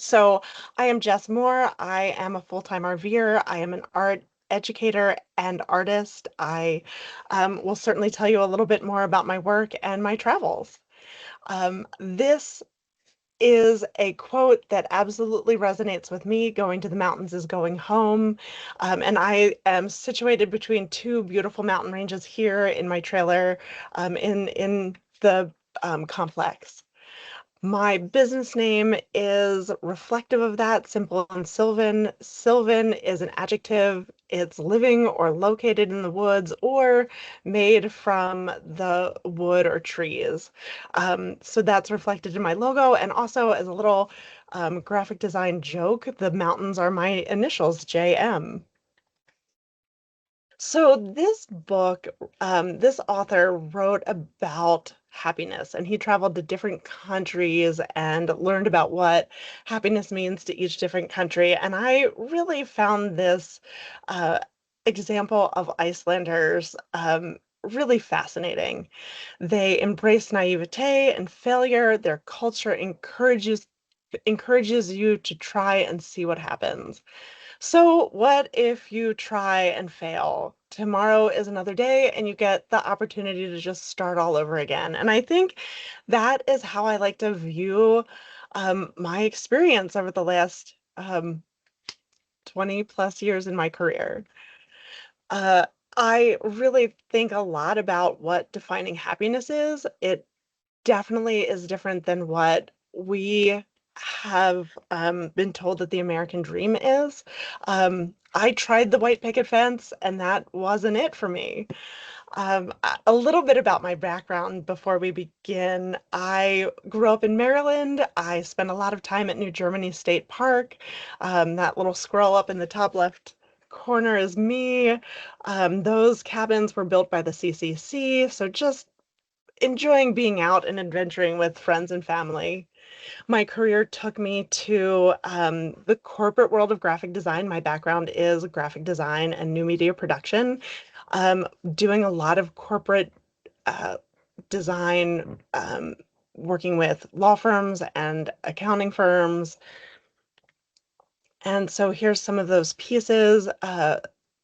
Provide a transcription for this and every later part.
So I am Jess Moore. I am a full-time RVer. I am an art educator and artist. I will certainly tell you a little bit more about my work and my travels. This is a quote that absolutely resonates with me. Going to the mountains is going home. And I am situated between two beautiful mountain ranges here in my trailer in the complex. My business name is reflective of that, Simple and Sylvan. Sylvan is an adjective. It's living or located in the woods or made from the wood or trees. So that's reflected in my logo. And also as a little graphic design joke, the mountains are my initials, JM. So this book, this author wrote about happiness, and he traveled to different countries and learned about what happiness means to each different country. And I really found this uh, example of Icelanders really fascinating. They embrace naivete and failure. Their culture encourages you to try and see what happens. So, what if you try and fail? Tomorrow is another day, and you get the opportunity to just start all over again. And I think that is how I like to view my experience over the last 20 plus years in my career. Uh, I really think a lot about what defining happiness is. It definitely is different than what we have been told that the American dream is. I tried the white picket fence, and that wasn't it for me. A little bit about my background before we begin. I grew up in Maryland. I spent a lot of time at New Germany State Park. That little scroll up in the top left corner is me. Those cabins were built by the CCC, so just enjoying being out and adventuring with friends and family. My career took me to the corporate world of graphic design. My background is graphic design and new media production, doing a lot of corporate uh, design, working with law firms and accounting firms. And so here's some of those pieces,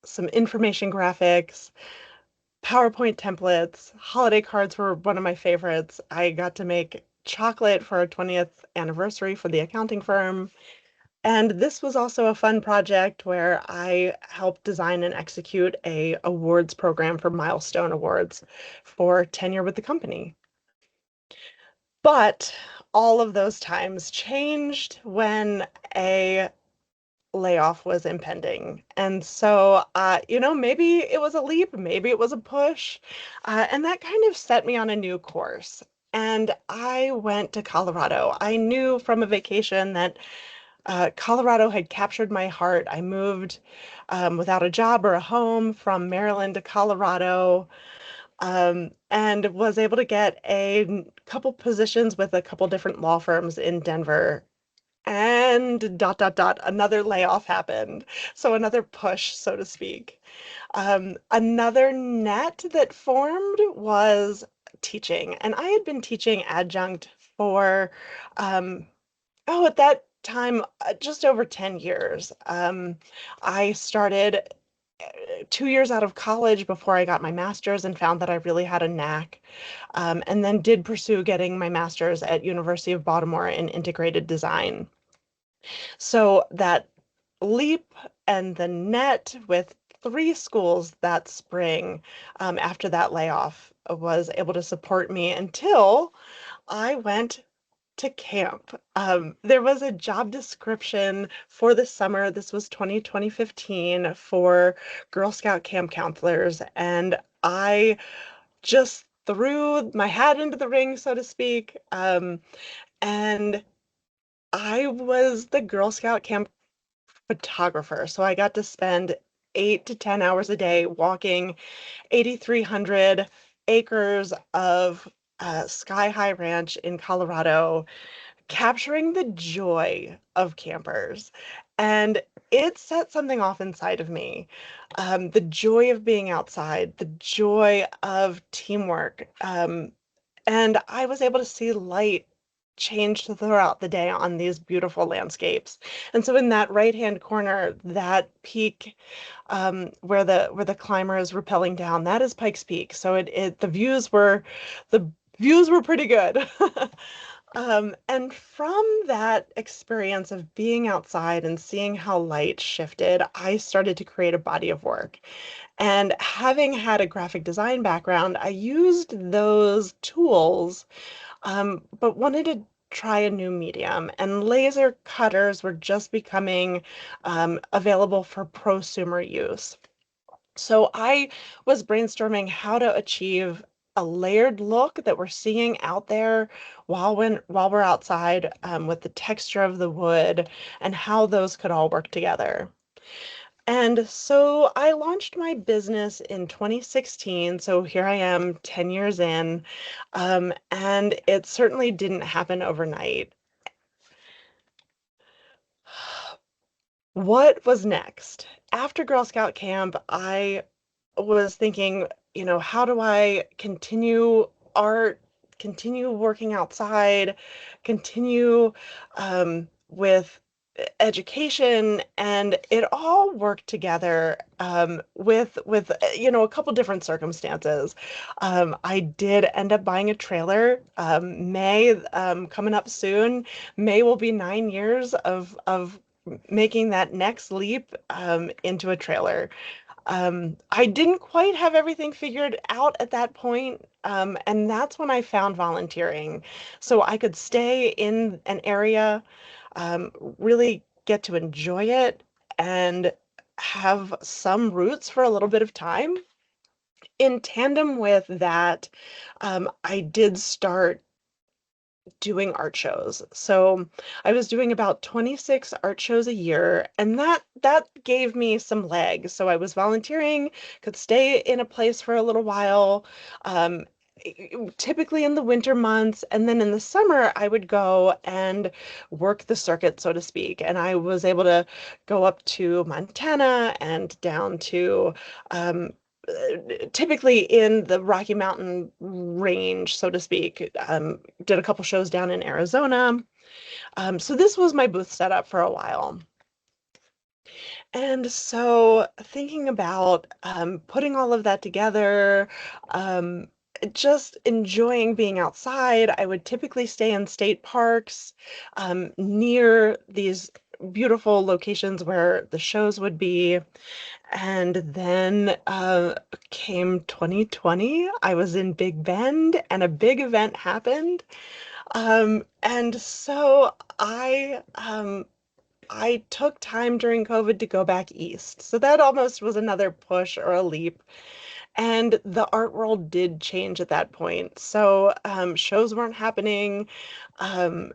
some information graphics, PowerPoint templates. Holiday cards were one of my favorites. I got to make chocolate for our 20th anniversary for the accounting firm. And this was also a fun project where I helped design and execute a awards program for milestone awards for tenure with the company. But all of those times changed when a layoff was impending. And so, maybe it was a leap, maybe it was a push. And that kind of set me on a new course. And I went to Colorado. I knew from a vacation that Colorado had captured my heart. I moved without a job or a home from Maryland to Colorado, and was able to get a couple positions with a couple different law firms in Denver, and dot dot dot another layoff happened, so another push, so to speak. Another net that formed was teaching, and I had been teaching adjunct for at that time just over 10 years. I started 2 years out of college before I got my master's and found that I really had a knack, and then did pursue getting my master's at University of Baltimore in integrated design. So that leap and the net with three schools that spring, after that layoff, was able to support me until I went to camp. There was a job description for the summer. This was 2015 for Girl Scout camp counselors, and I just threw my hat into the ring, so to speak. And I was the Girl Scout camp photographer. So I got to spend 8 to 10 hours a day walking 8,300 acres of sky high ranch in Colorado, capturing the joy of campers. And it set something off inside of me. The joy of being outside, the joy of teamwork. And I was able to see light changed throughout the day on these beautiful landscapes. And so in that right-hand corner, that peak where the climber is rappelling down, that is Pikes Peak. So the views were pretty good. And from that experience of being outside and seeing how light shifted, I started to create a body of work. And having had a graphic design background, I used those tools, but wanted to try a new medium. And laser cutters were just becoming available for prosumer use. So I was brainstorming how to achieve a layered look that we're seeing out there while we're outside, with the texture of the wood and how those could all work together. And so I launched my business in 2016. So here I am 10 years in, and it certainly didn't happen overnight. What was next? After Girl Scout camp, I was thinking, how do I continue art, continue working outside, continue with education, and it all worked together, with a couple different circumstances. I did end up buying a trailer. May, coming up soon. May will be 9 years of making that next leap into a trailer. I didn't quite have everything figured out at that point, and that's when I found volunteering. So I could stay in an area, really get to enjoy it, and have some roots for a little bit of time. In tandem with that, I did start doing art shows. So I was doing about 26 art shows a year, and that gave me some legs. So I was volunteering, could stay in a place for a little while, um, typically in the winter months, and then in the summer I would go and work the circuit, so to speak. And I was able to go up to Montana and down to typically in the Rocky Mountain range, so to speak. Did a couple shows down in Arizona. So this was my booth setup for a while. And so thinking about putting all of that together, um, just enjoying being outside, I would typically stay in state parks, near these beautiful locations where the shows would be. And then came 2020. I was in Big Bend and a big event happened. And so I took time during COVID to go back east. So that almost was another push or a leap. And the art world did change at that point. So shows weren't happening, and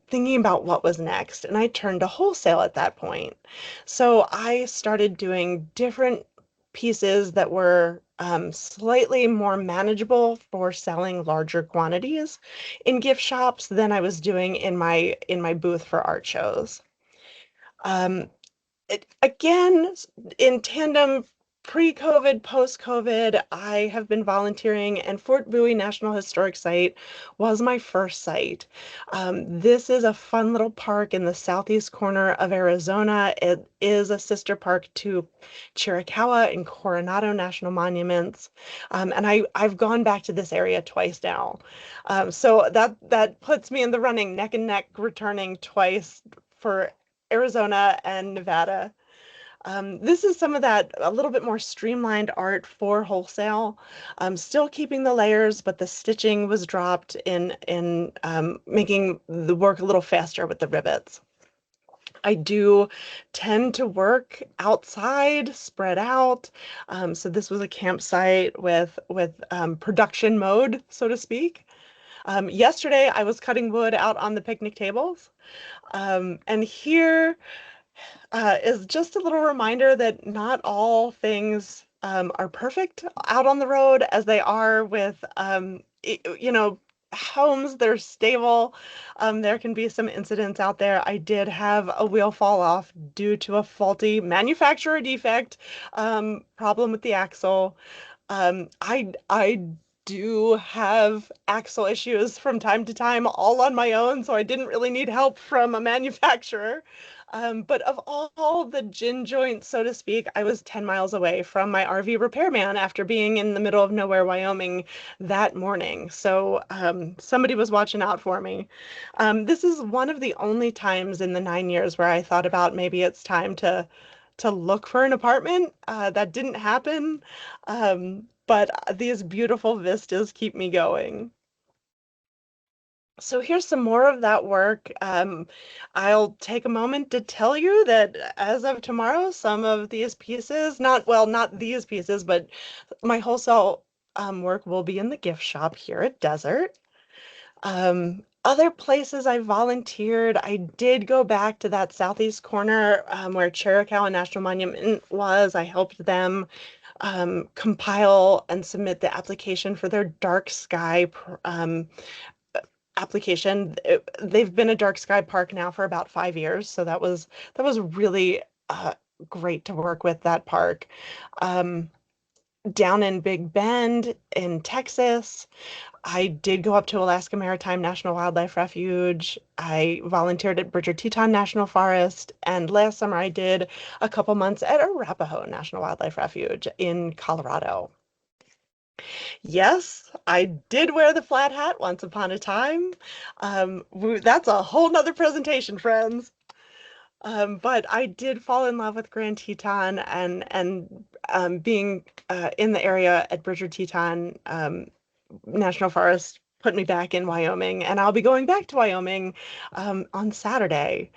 thinking about what was next. And I turned to wholesale at that point. So I started doing different pieces that were slightly more manageable for selling larger quantities in gift shops than I was doing in my booth for art shows. Um, Again, in tandem, pre-COVID, post-COVID, I have been volunteering, and Fort Bowie National Historic Site was my first site. This is a fun little park in the southeast corner of Arizona. It is a sister park to Chiricahua and Coronado National Monuments. And I've gone back to this area twice now. So that puts me in the running, neck and neck, returning twice for Arizona and Nevada. This is some of that a little bit more streamlined art for wholesale. Still keeping the layers, but the stitching was dropped in making the work a little faster with the rivets. I do tend to work outside, spread out. So this was a campsite with production mode, so to speak. Yesterday I was cutting wood out on the picnic tables. And here is just a little reminder that not all things are perfect out on the road as they are with, homes that are stable. There can be some incidents out there. I did have a wheel fall off due to a faulty manufacturer defect, problem with the axle. I do have axle issues from time to time, all on my own, so I didn't really need help from a manufacturer. But of all the gin joints, so to speak, I was 10 miles away from my RV repairman after being in the middle of nowhere, Wyoming that morning. So somebody was watching out for me. This is one of the only times in the 9 years where I thought about maybe it's time to look for an apartment. That didn't happen. But these beautiful vistas keep me going. So here's some more of that work. I'll take a moment to tell you that as of tomorrow, some of these pieces, not, well, not these pieces, but my wholesale work will be in the gift shop here at Desert. Other places I volunteered, I did go back to that southeast corner where Chiricahua National Monument was. I helped them compile and submit the application for their dark sky application. They've been a dark sky park now for about 5 years, so that was really great to work with that park. Um, Down in Big Bend in Texas, I did go up to Alaska Maritime National Wildlife Refuge. I volunteered at Bridger Teton National Forest, and last summer I did a couple months at Arapahoe National Wildlife Refuge in Colorado. Yes, I did wear the flat hat once upon a time. That's a whole nother presentation, friends. But I did fall in love with Grand Teton and being in the area at Bridger Teton National Forest put me back in Wyoming, and I'll be going back to Wyoming on Saturday.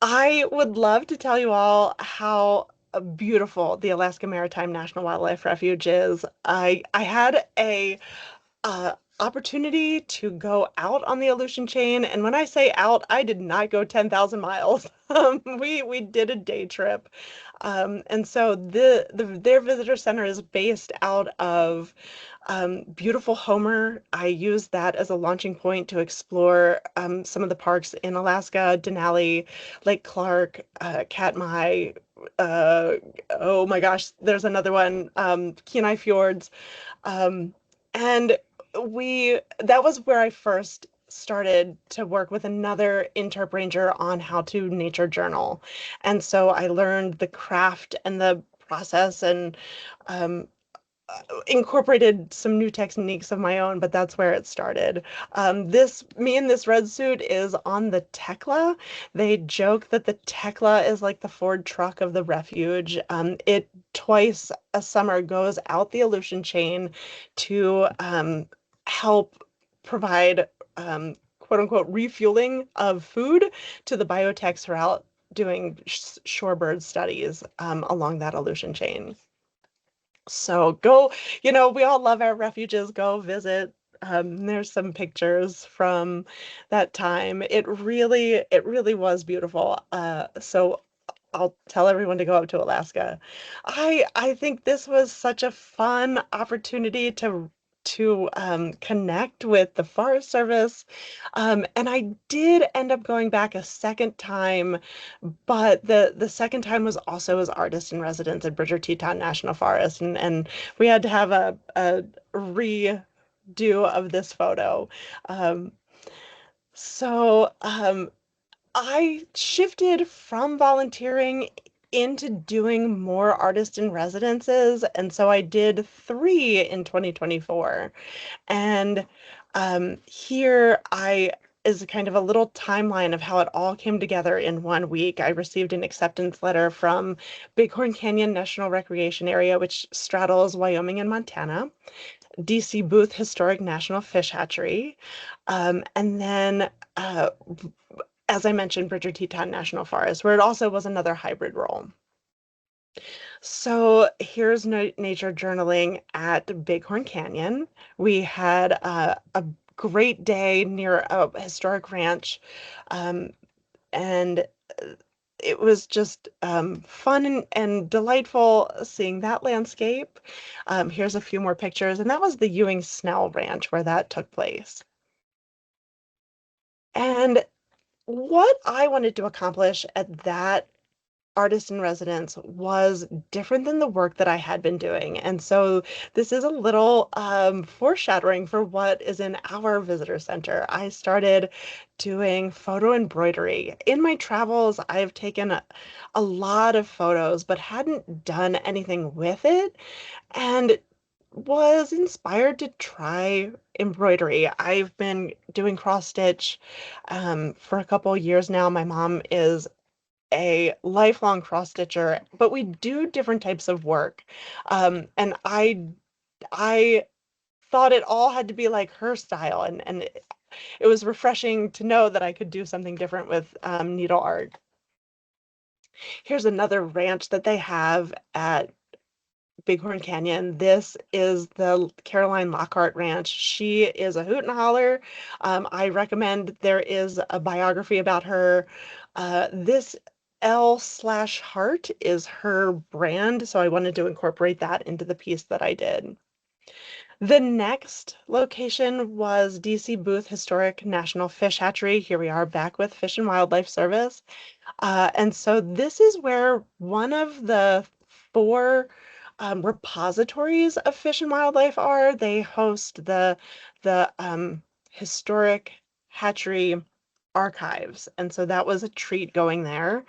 I would love to tell you all how beautiful the Alaska Maritime National Wildlife Refuge is. I had a opportunity to go out on the Aleutian chain, and when I say out, I did not go 10,000 miles. We did a day trip, and so their visitor center is based out of beautiful Homer. I used that as a launching point to explore some of the parks in Alaska, Denali, Lake Clark, Katmai. Uh, oh my gosh, there's another one, Kenai Fjords. Um, and that was where I first started to work with another interp ranger on how to nature journal. And so I learned the craft and the process and um, incorporated some new techniques of my own, but that's where it started. Me in this red suit is on the Tekla. They joke that the Tekla is like the Ford truck of the refuge. It twice a summer goes out the Aleutian chain to help provide quote unquote refueling of food to the biotechs who are out doing shorebird studies along that Aleutian chain. So go, we all love our refuges. Go visit. There's some pictures from that time. It really was beautiful. So I'll tell everyone to go up to Alaska. I think this was such a fun opportunity to connect with the Forest Service. And I did end up going back a second time, but the second time was also as artist in residence at Bridger Teton National Forest, and we had to have a redo of this photo. Um, so I shifted from volunteering into doing more artist in residences, and so I did three in 2024. And here I is kind of a little timeline of how it all came together in one week. I received an acceptance letter from Bighorn Canyon National Recreation Area, which straddles Wyoming and Montana, DC Booth Historic National Fish Hatchery, and then as I mentioned, Bridger Teton National Forest, where it also was another hybrid role. So here's nature journaling at Bighorn Canyon. We had a great day near a historic ranch, um, and it was just fun and delightful seeing that landscape. Here's a few more pictures, and that was the Ewing Snell Ranch where that took place. And what I wanted to accomplish at that artist in residence was different than the work that I had been doing. And so this is a little foreshadowing for what is in our visitor center. I started doing photo embroidery. In my travels, I've taken a lot of photos, but hadn't done anything with it. And was inspired to try embroidery. I've been doing cross stitch for a couple years now. My mom is a lifelong cross stitcher, but we do different types of work. And I thought it all had to be like her style, and it was refreshing to know that I could do something different with needle art. Here's another ranch that they have at Bighorn Canyon. This is the Caroline Lockhart Ranch. She is a hoot and holler. I recommend there is a biography about her. This L/Heart is her brand, so I wanted to incorporate that into the piece that I did. The next location was DC Booth Historic National Fish Hatchery. Here we are back with Fish and Wildlife Service. And so this is where one of the four repositories of fish and wildlife are. They host the historic hatchery archives, and so that was a treat going there.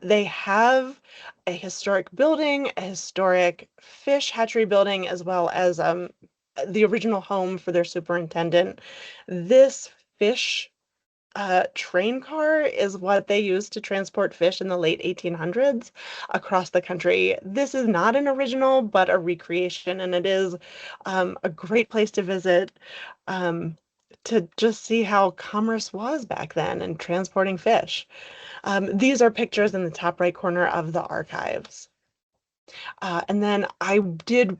They have a historic building, a historic fish hatchery building, as well as the original home for their superintendent. This fish train car is what they used to transport fish in the late 1800s across the country. This is not an original, but a recreation, and it is a great place to visit um, to just see how commerce was back then and transporting fish. These are pictures in the top right corner of the archives. And then I did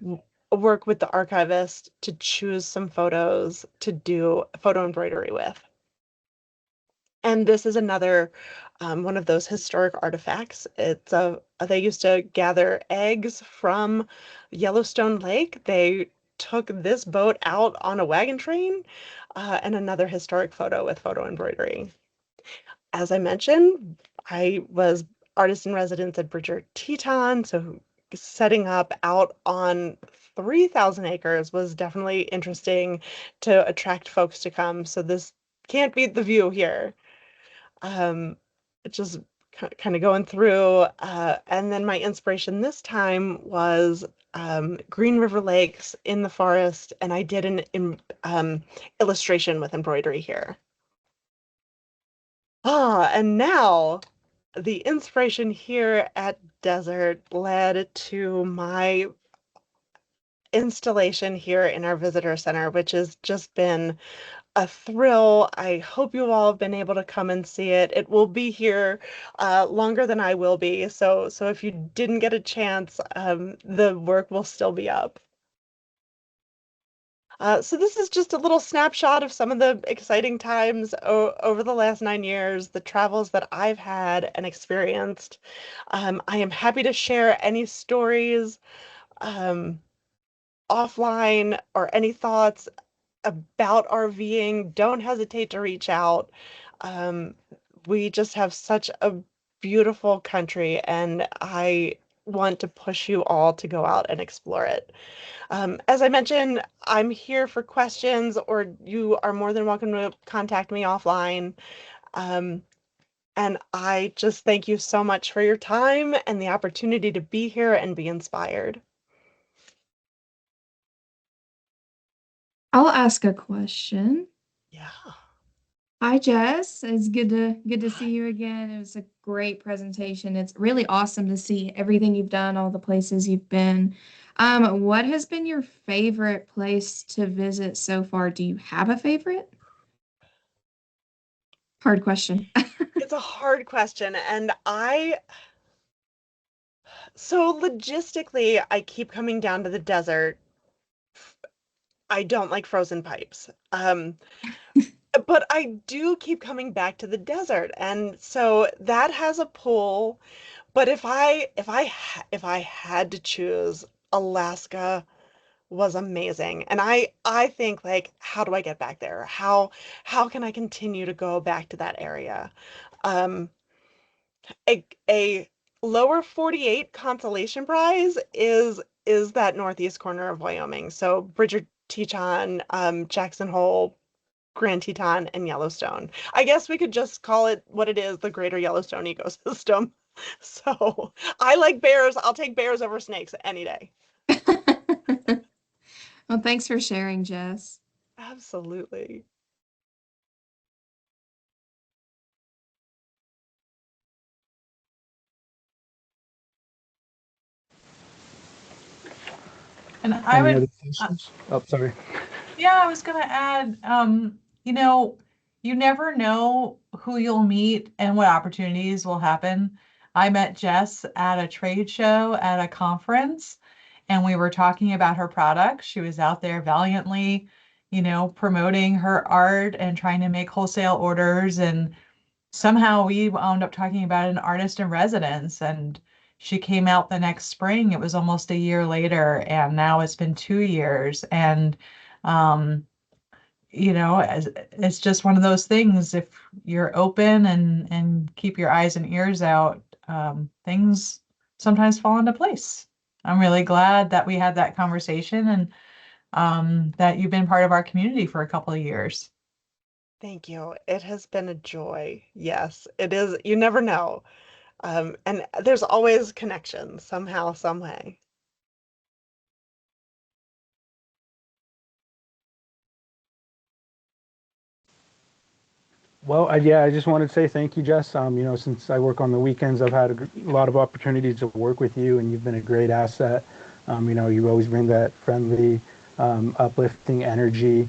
work with the archivist to choose some photos to do photo embroidery with. And this is another one of those historic artifacts. They used to gather eggs from Yellowstone Lake. They took this boat out on a wagon train, and another historic photo with photo embroidery. As I mentioned, I was artist in residence at Bridger Teton, so setting up out on 3,000 acres was definitely interesting to attract folks to come. So this can't beat the view here. Um, just kind of going through, and then my inspiration this time was Green River Lakes in the forest, and I did an illustration with embroidery here. And now the inspiration here at Desert led to my installation here in our visitor center, which has just been a thrill. I hope you all have been able to come and see it. It will be here longer than I will be. So if you didn't get a chance, the work will still be up. So this is just a little snapshot of some of the exciting times over the last 9 years, the travels that I've had and experienced. I am happy to share any stories um, offline or any thoughts about RVing. Don't hesitate to reach out. Um, we just have such a beautiful country, and I want to push you all to go out and explore it. As I mentioned, I'm here for questions, or you are more than welcome to contact me offline. Um, and I just thank you so much for your time and the opportunity to be here and be inspired. I'll ask a question. Yeah. Hi, Jess. It's good to see you again. It was a great presentation. It's really awesome to see everything you've done, all the places you've been. What has been your favorite place to visit so far? Do you have a favorite? Hard question. It's a hard question, and so logistically, I keep coming down to the desert. I don't like frozen pipes. But I do keep coming back to the desert, and so that has a pull. But if I had to choose, Alaska was amazing. And I think, like, how do I get back there? How can I continue to go back to that area? Um, a lower 48 consolation prize is that northeast corner of Wyoming. So Bridger Teton, Jackson Hole, Grand Teton, and Yellowstone. I guess we could just call it what it is, the Greater Yellowstone ecosystem. So I like bears. I'll take bears over snakes any day. Well, thanks for sharing, Jess. Absolutely. And I Any would, other questions? Oh, sorry. yeah, I was going to add, you know, you never know who you'll meet and what opportunities will happen. I met Jess at a trade show at a conference, and we were talking about her products. She was out there valiantly, promoting her art and trying to make wholesale orders. And somehow we wound up talking about an artist in residence, and she came out the next spring. It was almost a year later, and now it's been 2 years. And um, it's just one of those things. If you're open and keep your eyes and ears out, things sometimes fall into place. I'm really glad that we had that conversation, and that you've been part of our community for a couple of years. Thank you. It has been a joy. Yes, it is. You never know. And there's always connection somehow, some way. Well, yeah, I just wanted to say thank you, Jess. Since I work on the weekends, I've had a lot of opportunities to work with you, and you've been a great asset. You always bring that friendly, uplifting energy,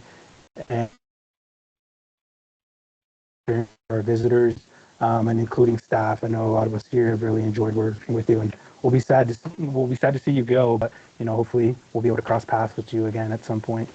and our visitors, and including staff. I know a lot of us here have really enjoyed working with you, and we'll be sad to see you go, but hopefully we'll be able to cross paths with you again at some point.